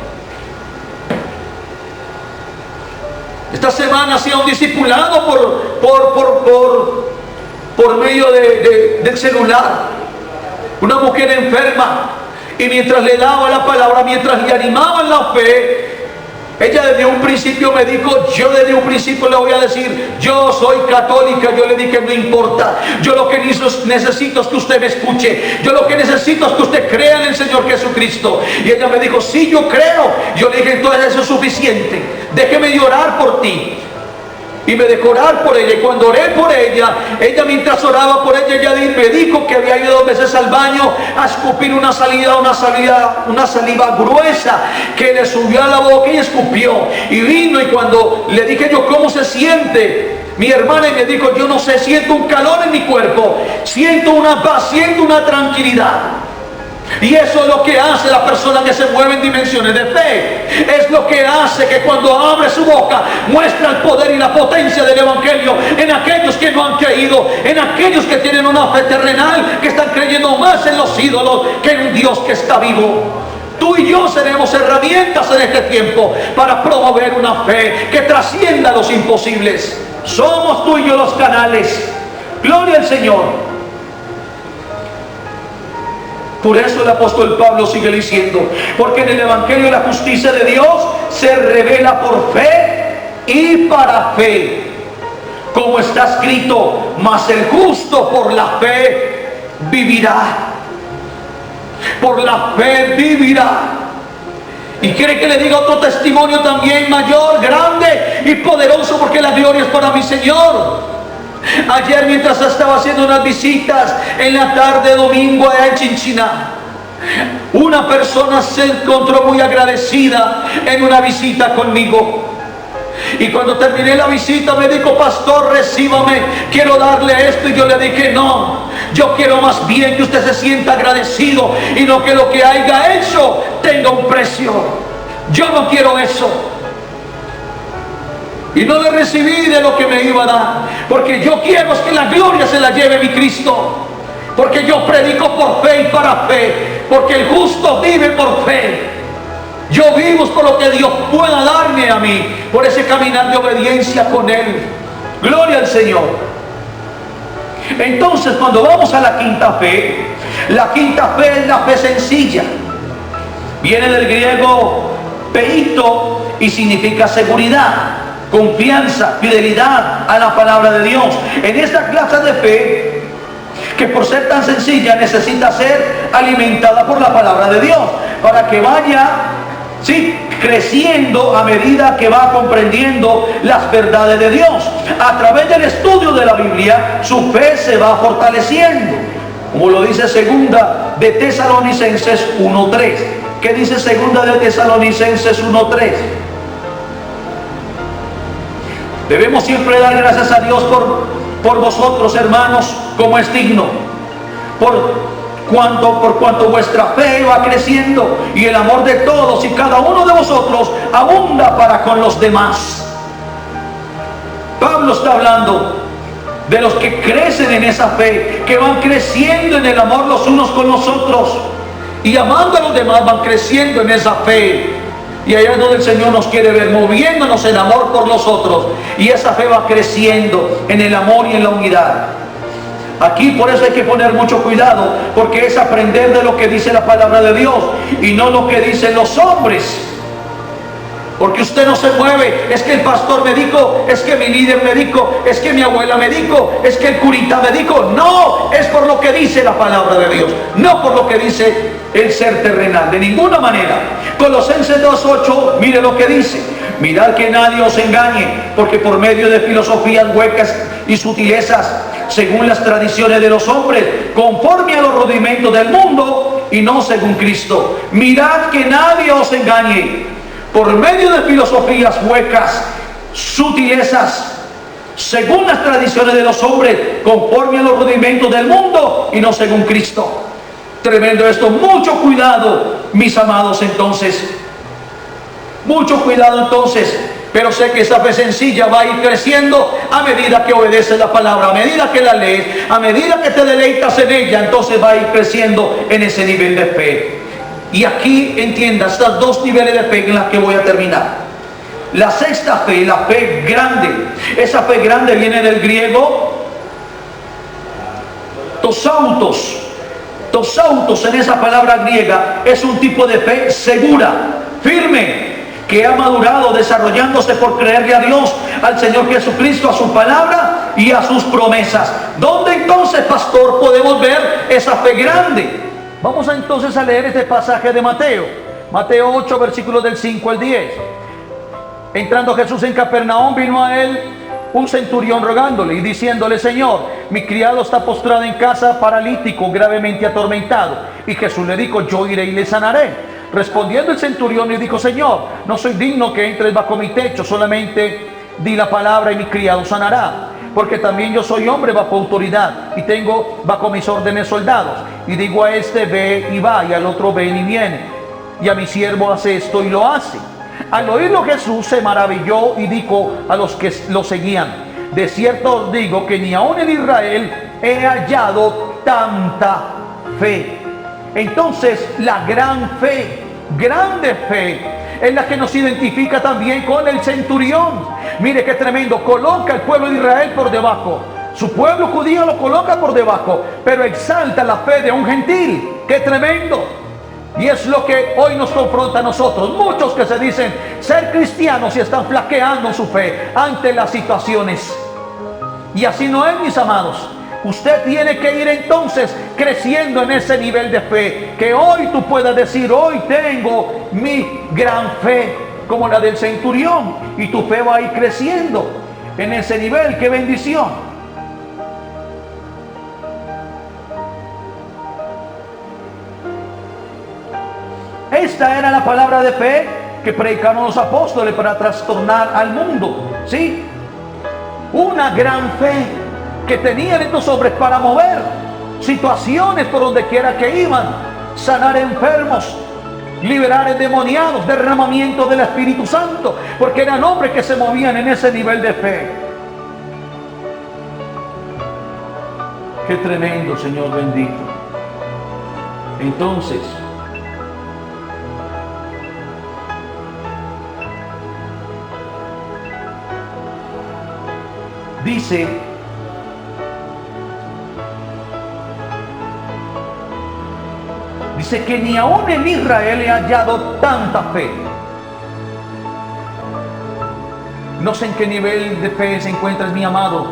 Esta semana ha sido un discipulado por medio del celular. Una mujer enferma, y mientras le daba la palabra, mientras le animaba en la fe, ella desde un principio me dijo, yo desde un principio le voy a decir, yo soy católica. Yo le dije, no importa, yo lo que necesito es que usted me escuche, yo lo que necesito es que usted crea en el Señor Jesucristo. Y ella me dijo, sí, yo creo. Yo le dije, entonces eso es suficiente, déjeme de orar por ti. Y me dejó orar por ella, y cuando oré por ella mientras oraba por ella me dijo que había ido 2 veces al baño a escupir una saliva gruesa que le subió a la boca y escupió. Y vino, y cuando le dije yo, ¿cómo se siente mi hermana? Y me dijo, yo no sé, siento un calor en mi cuerpo, siento una paz, siento una tranquilidad. Y eso es lo que hace la persona que se mueve en dimensiones de fe. Es lo que hace que cuando abre su boca muestra el poder y la potencia del evangelio en aquellos que no han creído, en aquellos que tienen una fe terrenal, que están creyendo más en los ídolos que en un Dios que está vivo. Tú y yo seremos herramientas en este tiempo para promover una fe que trascienda los imposibles. Somos tú y yo los canales. Gloria al Señor. Por eso el apóstol Pablo sigue diciendo, porque en el evangelio la justicia de Dios se revela por fe y para fe, como está escrito, mas el justo por la fe vivirá. Por la fe vivirá. Y quiere que le diga otro testimonio también mayor, grande y poderoso, porque la gloria es para mi Señor. Ayer, mientras estaba haciendo unas visitas en la tarde domingo allá en Chinchiná, una persona se encontró muy agradecida en una visita conmigo. Y cuando terminé la visita me dijo, pastor, recíbame, quiero darle esto. Y yo le dije, no, yo quiero más bien que usted se sienta agradecido y no que lo que haya hecho tenga un precio. Yo no quiero eso. Y no le recibí de lo que me iba a dar, porque yo quiero es que la gloria se la lleve mi Cristo, porque yo predico por fe y para fe, porque el justo vive por fe. Yo vivo por lo que Dios pueda darme a mí, por ese caminar de obediencia con Él. Gloria al Señor. Entonces, cuando vamos a la quinta fe es la fe sencilla. Viene del griego peito y significa seguridad, confianza, fidelidad a la palabra de Dios. En esta clase de fe, que por ser tan sencilla necesita ser alimentada por la palabra de Dios, para que vaya creciendo a medida que va comprendiendo las verdades de Dios. A través del estudio de la Biblia, su fe se va fortaleciendo, como lo dice segunda de Tesalonicenses 1:3. ¿Qué dice segunda de Tesalonicenses 1:3? Debemos siempre dar gracias a Dios por vosotros, hermanos, como es digno, por cuanto vuestra fe va creciendo y el amor de todos y cada uno de vosotros abunda para con los demás. Pablo está hablando de los que crecen en esa fe, que van creciendo en el amor los unos con los otros, y amando a los demás van creciendo en esa fe. Y allá es donde el Señor nos quiere ver, moviéndonos en amor por los otros, y esa fe va creciendo en el amor y en la unidad. Aquí por eso hay que poner mucho cuidado, porque es aprender de lo que dice la palabra de Dios y no lo que dicen los hombres. Porque usted no se mueve, es que el pastor me dijo, es que mi líder me dijo, es que mi abuela me dijo, es que el curita me dijo. No, es por lo que dice la palabra de Dios, no por lo que dice el ser terrenal, de ninguna manera. Colosenses 2:8, mire lo que dice: mirad que nadie os engañe, porque por medio de filosofías huecas y sutilezas, según las tradiciones de los hombres, conforme a los rudimentos del mundo y no según Cristo. Mirad que nadie os engañe, por medio de filosofías huecas, sutilezas, según las tradiciones de los hombres, conforme a los rudimentos del mundo y no según Cristo. Tremendo esto. Mucho cuidado, mis amados, entonces. Mucho cuidado entonces. Pero sé que esa fe sencilla va a ir creciendo a medida que obedeces la palabra, a medida que la lees, a medida que te deleitas en ella. Entonces va a ir creciendo en ese nivel de fe. Y aquí entienda estos dos niveles de fe en los que voy a terminar. La sexta fe, la fe grande. Esa fe grande viene del griego tosautos. Tosautos, en esa palabra griega, es un tipo de fe segura, firme, que ha madurado desarrollándose por creerle a Dios, al Señor Jesucristo, a su palabra y a sus promesas. ¿Dónde entonces, pastor, podemos ver esa fe grande? Vamos entonces a leer este pasaje de Mateo 8, versículos del 5 al 10. Entrando Jesús en Capernaum, vino a él un centurión rogándole y diciéndole: Señor, mi criado está postrado en casa, paralítico, gravemente atormentado. Y Jesús le dijo: yo iré y le sanaré. Respondiendo el centurión le dijo: Señor, no soy digno que entres bajo mi techo, solamente di la palabra y mi criado sanará. Porque también yo soy hombre bajo autoridad y tengo bajo mis órdenes soldados. Y digo a este: ve y va, y al otro: ven y viene. Y a mi siervo: hace esto, y lo hace. Al oírlo Jesús se maravilló y dijo a los que lo seguían: de cierto os digo que ni aun en Israel he hallado tanta fe. Entonces la gran fe, grande fe, es la que nos identifica también con el centurión. Mire qué tremendo, coloca al pueblo de Israel por debajo, su pueblo judío lo coloca por debajo, pero exalta la fe de un gentil. Qué tremendo. Y es lo que hoy nos confronta a nosotros. Muchos que se dicen ser cristianos y están flaqueando su fe ante las situaciones. Y así no es, mis amados. Usted tiene que ir entonces creciendo en ese nivel de fe, que hoy tú puedas decir: hoy tengo mi gran fe, como la del centurión, y tu fe va a ir creciendo en ese nivel. ¡Qué bendición! Esta era la palabra de fe que predicaron los apóstoles para trastornar al mundo, ¿sí? Una gran fe que tenían estos hombres para mover situaciones por donde quiera que iban, sanar enfermos, liberar endemoniados, derramamiento del Espíritu Santo, porque eran hombres que se movían en ese nivel de fe. Qué tremendo, Señor bendito. Entonces, dice que ni aún en Israel he hallado tanta fe. No sé en qué nivel de fe se encuentras, mi amado,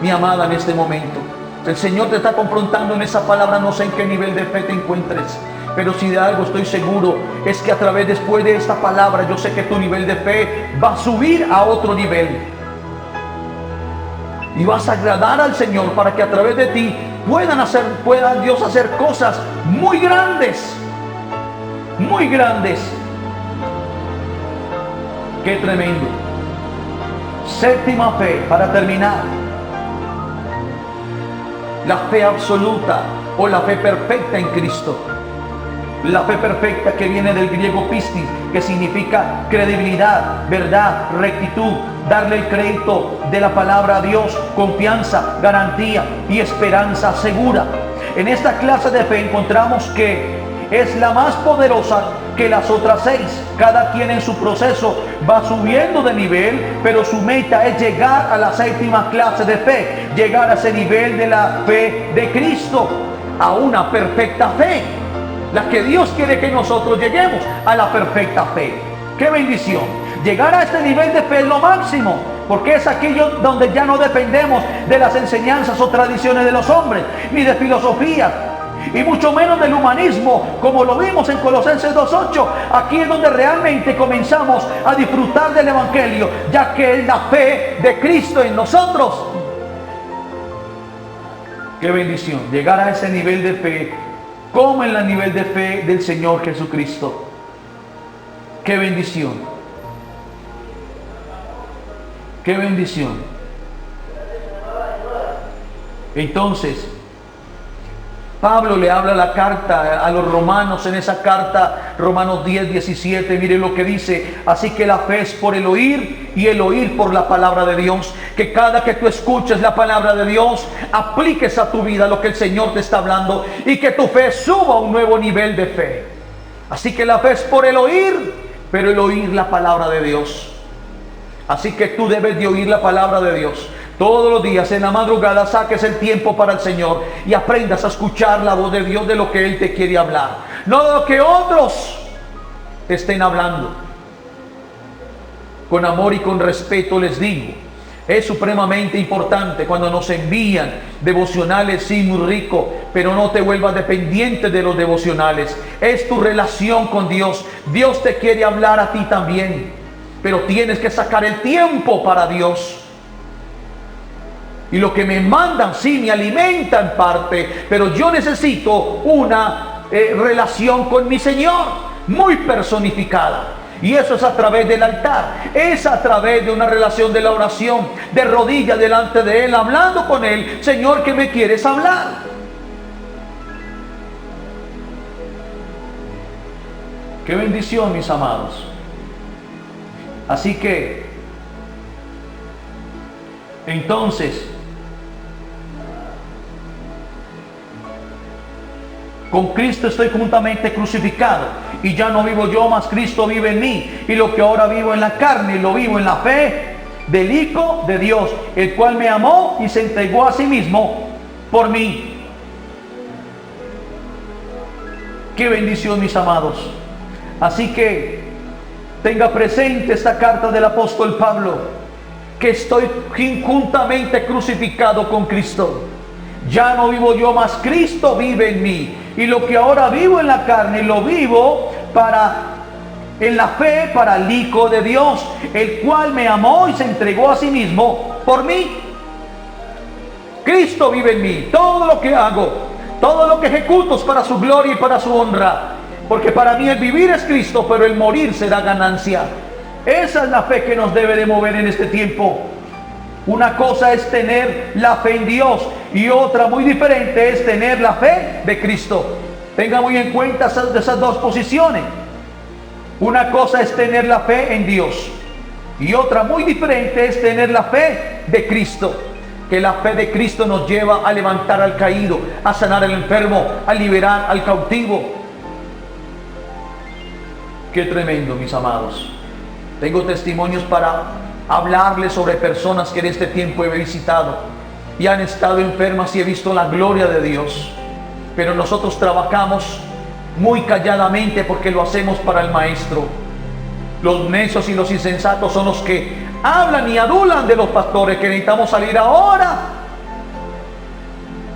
mi amada, en este momento. El Señor te está confrontando en esa palabra. No sé en qué nivel de fe te encuentres, pero si de algo estoy seguro, es que a través, después de esta palabra, yo sé que tu nivel de fe va a subir a otro nivel. Y vas a agradar al Señor para que a través de ti pueda Dios hacer cosas muy grandes. Muy grandes. Qué tremendo. Séptima fe, para terminar. La fe absoluta o la fe perfecta en Cristo. La fe perfecta, que viene del griego pistis, que significa credibilidad, verdad, rectitud, darle el crédito de la palabra a Dios, confianza, garantía y esperanza segura. En esta clase de fe encontramos que es la más poderosa, que las otras 6. Cada quien en su proceso va subiendo de nivel, pero su meta es llegar a la 7ª clase de fe, llegar a ese nivel de la fe de Cristo, a una perfecta fe, la que Dios quiere que nosotros lleguemos, a la perfecta fe. ¡Qué bendición! Llegar a este nivel de fe es lo máximo, porque es aquello donde ya no dependemos de las enseñanzas o tradiciones de los hombres, ni de filosofías, y mucho menos del humanismo, como lo vimos en Colosenses 2:8. Aquí es donde realmente comenzamos a disfrutar del Evangelio, ya que es la fe de Cristo en nosotros. ¡Qué bendición! Llegar a ese nivel de fe, como en el nivel de fe del Señor Jesucristo. ¡Qué bendición! ¡Qué bendición! Entonces, Pablo le habla la carta a los romanos, en esa carta, Romanos 10:17, mire lo que dice: así que la fe es por el oír, y el oír por la palabra de Dios. Que cada que tú escuches la palabra de Dios, apliques a tu vida lo que el Señor te está hablando, y que tu fe suba a un nuevo nivel de fe. Así que la fe es por el oír, pero el oír la palabra de Dios. Así que tú debes de oír la palabra de Dios. Todos los días en la madrugada saques el tiempo para el Señor y aprendas a escuchar la voz de Dios, de lo que Él te quiere hablar, no de lo que otros te estén hablando. Con amor y con respeto les digo, es supremamente importante cuando nos envían devocionales, sí, muy rico, pero no te vuelvas dependiente de los devocionales. Es tu relación con Dios. Dios te quiere hablar a ti también, pero tienes que sacar el tiempo para Dios. Y lo que me mandan sí me alimenta en parte, pero yo necesito una relación con mi Señor muy personificada. Y eso es a través del altar, es a través de una relación de la oración, de rodillas delante de Él, hablando con Él: Señor, ¿qué me quieres hablar? ¡Qué bendición, mis amados! Así que, entonces, con Cristo estoy juntamente crucificado, y ya no vivo yo, mas Cristo vive en mí. Y lo que ahora vivo en la carne, lo vivo en la fe del Hijo de Dios, el cual me amó y se entregó a sí mismo por mí. ¡Qué bendición, mis amados! Así que tenga presente esta carta del apóstol Pablo, que estoy juntamente crucificado con Cristo. Ya no vivo yo, mas Cristo vive en mí. Y lo que ahora vivo en la carne, lo vivo en la fe para el Hijo de Dios, el cual me amó y se entregó a sí mismo por mí. Cristo vive en mí. Todo lo que hago, todo lo que ejecuto es para su gloria y para su honra. Porque para mí el vivir es Cristo, pero el morir será ganancia. Esa es la fe que nos debe de mover en este tiempo. Una cosa es tener la fe en Dios, y otra muy diferente es tener la fe de Cristo. Tenga muy en cuenta esas dos posiciones. Una cosa es tener la fe en Dios, y otra muy diferente es tener la fe de Cristo. Que la fe de Cristo nos lleva a levantar al caído, a sanar al enfermo, a liberar al cautivo. Qué tremendo, mis amados. Tengo testimonios para hablarles sobre personas que en este tiempo he visitado y han estado enfermas, y he visto la gloria de Dios. Pero nosotros trabajamos muy calladamente porque lo hacemos para el Maestro. Los necios y los insensatos son los que hablan y adulan de los pastores, que necesitamos salir ahora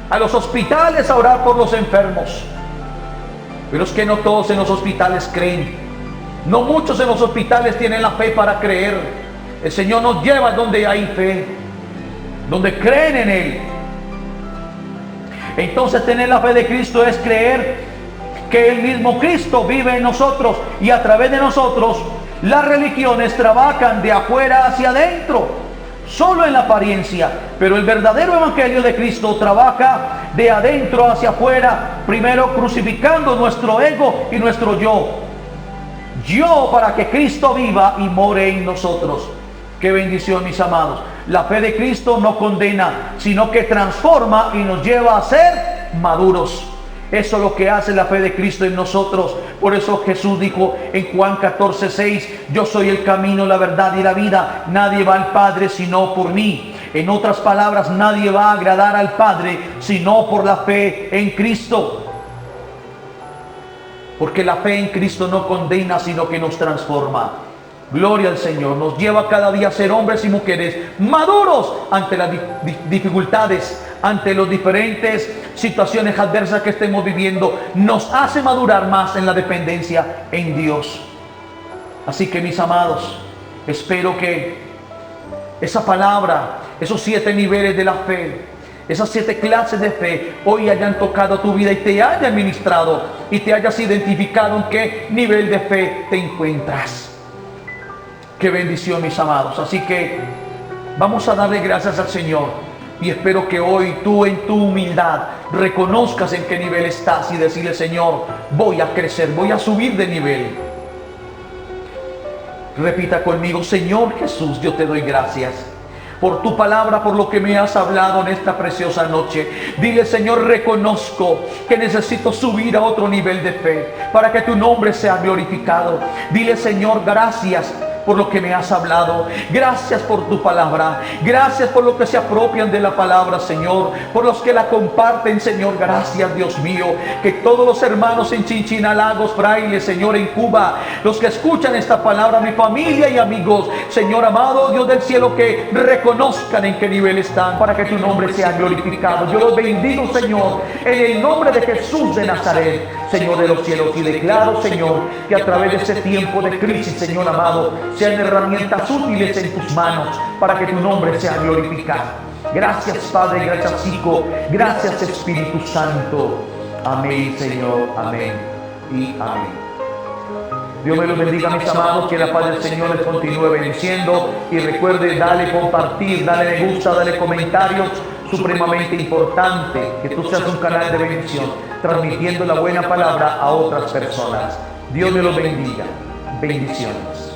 a los hospitales a orar por los enfermos. Pero es que no todos en los hospitales creen. No muchos en los hospitales tienen la fe para creer. El Señor nos lleva donde hay fe, donde creen en Él. Entonces, tener la fe de Cristo es creer que el mismo Cristo vive en nosotros, y a través de nosotros las religiones trabajan de afuera hacia adentro, solo en la apariencia, pero el verdadero evangelio de Cristo trabaja de adentro hacia afuera, primero crucificando nuestro ego y nuestro yo para que Cristo viva y more en nosotros. Qué bendición, mis amados. La fe de Cristo no condena, sino que transforma y nos lleva a ser maduros. Eso es lo que hace la fe de Cristo en nosotros. Por eso Jesús dijo en Juan 14:6, yo soy el camino, la verdad y la vida. Nadie va al Padre sino por mí. En otras palabras, nadie va a agradar al Padre sino por la fe en Cristo. Porque la fe en Cristo no condena, sino que nos transforma. Gloria al Señor. Nos lleva cada día a ser hombres y mujeres maduros ante las dificultades, ante las diferentes situaciones adversas que estemos viviendo. Nos hace madurar más en la dependencia en Dios. Así que, mis amados, espero que esa palabra, esos 7 niveles de la fe, esas 7 clases de fe hoy hayan tocado tu vida y te hayan ministrado y te hayas identificado en qué nivel de fe te encuentras. Qué bendición, mis amados. Así que vamos a darle gracias al Señor y espero que hoy tú en tu humildad reconozcas en qué nivel estás y decirle: Señor, voy a crecer, voy a subir de nivel. Repita conmigo: Señor Jesús, yo te doy gracias por tu palabra, por lo que me has hablado en esta preciosa noche. Dile: Señor, reconozco que necesito subir a otro nivel de fe para que tu nombre sea glorificado. Dile: Señor, gracias por lo que me has hablado. Gracias por tu palabra. Gracias por lo que se apropian de la palabra, Señor. Por los que la comparten, Señor. Gracias, Dios mío. Que todos los hermanos en Chinchinalagos, Frailes, Señor, en Cuba, los que escuchan esta palabra, mi familia y amigos, Señor amado, Dios del cielo, que reconozcan en qué nivel están para que tu nombre sea glorificado. Yo los bendigo, Señor, en el nombre de Jesús de Nazaret, Señor de los cielos, y declaro, Señor, que a través de este tiempo de crisis, Señor amado, sean herramientas útiles en tus manos para que tu nombre sea glorificado. Gracias, Padre, gracias, Hijo, gracias, Espíritu Santo. Amén, Señor, amén y amén. Dios me los bendiga, mis amados, que la paz del Señor les continúe bendiciendo, y recuerde, dale compartir, dale me gusta, dale comentarios, supremamente importante que tú seas un canal de bendición, transmitiendo la buena palabra a otras personas. Dios me los bendiga. Bendiciones.